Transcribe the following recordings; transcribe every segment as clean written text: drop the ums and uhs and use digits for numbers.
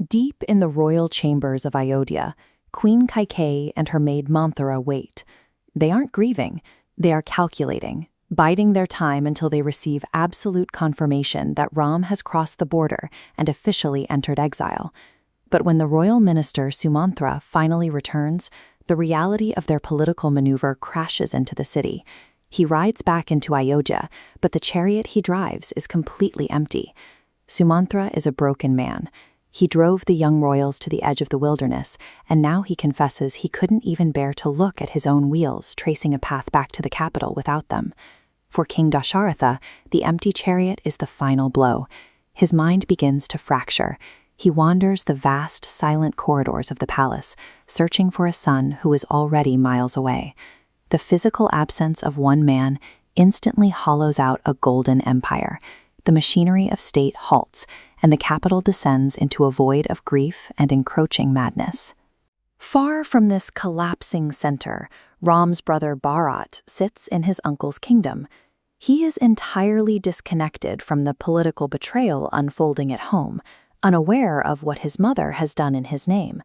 Deep in the royal chambers of Ayodhya, Queen Kaikeyi and her maid Manthara wait. They aren't grieving, they are calculating, biding their time until they receive absolute confirmation that Ram has crossed the border and officially entered exile. But when the royal minister Sumantra finally returns, the reality of their political maneuver crashes into the city. He rides back into Ayodhya, but the chariot he drives is completely empty. Sumantra is a broken man. He drove the young royals to the edge of the wilderness, and now he confesses he couldn't even bear to look at his own wheels tracing a path back to the capital without them. For King Dasharatha, the empty chariot is the final blow. His mind begins to fracture. He wanders the vast, silent corridors of the palace, searching for a son who is already miles away. The physical absence of one man instantly hollows out a golden empire. The machinery of state halts, and the capital descends into a void of grief and encroaching madness. Far from this collapsing center, Ram's brother Bharat sits in his uncle's kingdom. He is entirely disconnected from the political betrayal unfolding at home, unaware of what his mother has done in his name.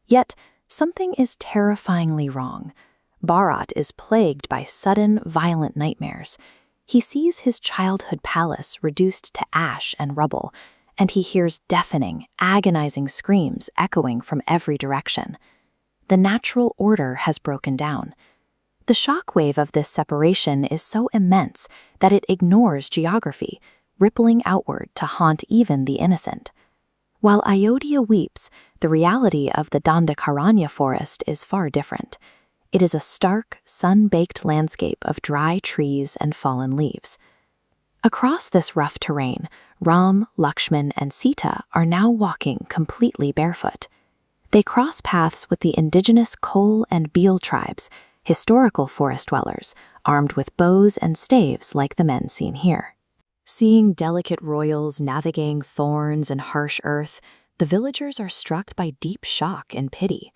Yet, something is terrifyingly wrong. Bharat is plagued by sudden, violent nightmares. He sees his childhood palace reduced to ash and rubble, and he hears deafening, agonizing screams echoing from every direction. The natural order has broken down. The shockwave of this separation is so immense that it ignores geography, rippling outward to haunt even the innocent. While Ayodhya weeps, the reality of the Dandakaranya forest is far different. It is a stark, sun-baked landscape of dry trees and fallen leaves. Across this rough terrain, Ram, Lakshman, and Sita are now walking completely barefoot. They cross paths with the indigenous Kol and Beel tribes, historical forest dwellers, armed with bows and staves like the men seen here. Seeing delicate royals navigating thorns and harsh earth, the villagers are struck by deep shock and pity.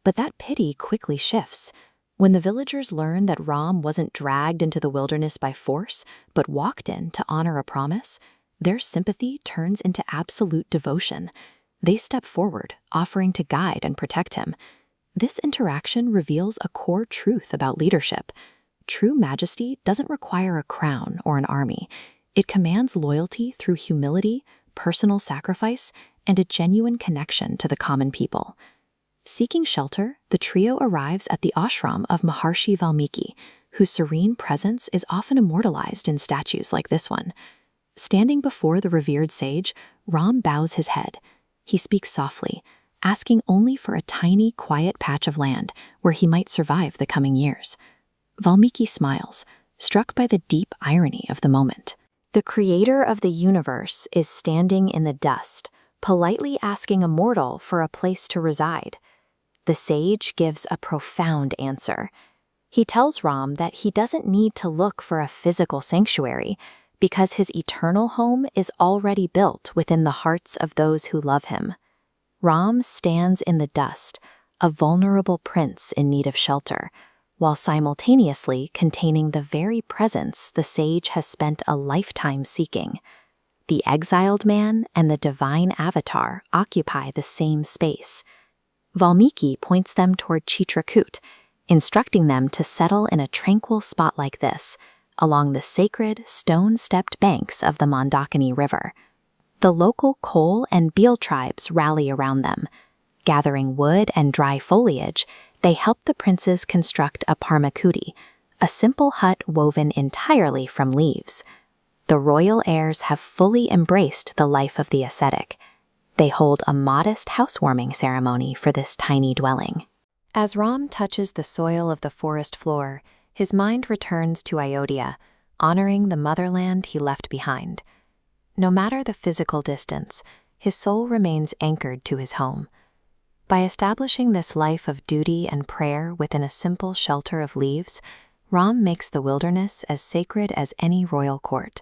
But that pity quickly shifts. When the villagers learn that Ram wasn't dragged into the wilderness by force, but walked in to honor a promise, their sympathy turns into absolute devotion. They step forward, offering to guide and protect him. This interaction reveals a core truth about leadership. True majesty doesn't require a crown or an army. It commands loyalty through humility, personal sacrifice, and a genuine connection to the common people. Seeking shelter, the trio arrives at the ashram of Maharishi Valmiki, whose serene presence is often immortalized in statues like this one. Standing before the revered sage, Ram bows his head. He speaks softly, asking only for a tiny, quiet patch of land where he might survive the coming years. Valmiki smiles, struck by the deep irony of the moment. The creator of the universe is standing in the dust, politely asking a mortal for a place to reside. The sage gives a profound answer. He tells Ram that he doesn't need to look for a physical sanctuary because his eternal home is already built within the hearts of those who love him. Ram stands in the dust, a vulnerable prince in need of shelter, while simultaneously containing the very presence the sage has spent a lifetime seeking. The exiled man and the divine avatar occupy the same space. Valmiki points them toward Chitrakoot, instructing them to settle in a tranquil spot like this, along the sacred, stone-stepped banks of the Mandakini River. The local Kol and Beel tribes rally around them. Gathering wood and dry foliage, they help the princes construct a parmakudi, a simple hut woven entirely from leaves. The royal heirs have fully embraced the life of the ascetic. They hold a modest housewarming ceremony for this tiny dwelling. As Ram touches the soil of the forest floor, his mind returns to Ayodhya, honoring the motherland he left behind. No matter the physical distance, his soul remains anchored to his home. By establishing this life of duty and prayer within a simple shelter of leaves, Ram makes the wilderness as sacred as any royal court.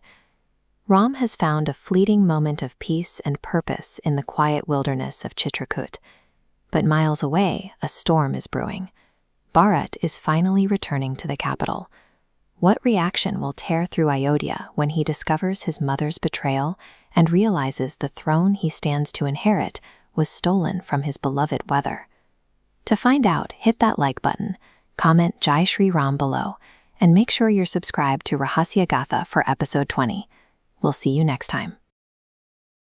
Ram has found a fleeting moment of peace and purpose in the quiet wilderness of Chitrakoot. But miles away, a storm is brewing. Bharat is finally returning to the capital. What reaction will tear through Ayodhya when he discovers his mother's betrayal and realizes the throne he stands to inherit was stolen from his beloved weather. To find out, hit that like button, comment Jai Shri Ram below, and make sure you're subscribed to Rahasya Gatha for episode 20. We'll see you next time.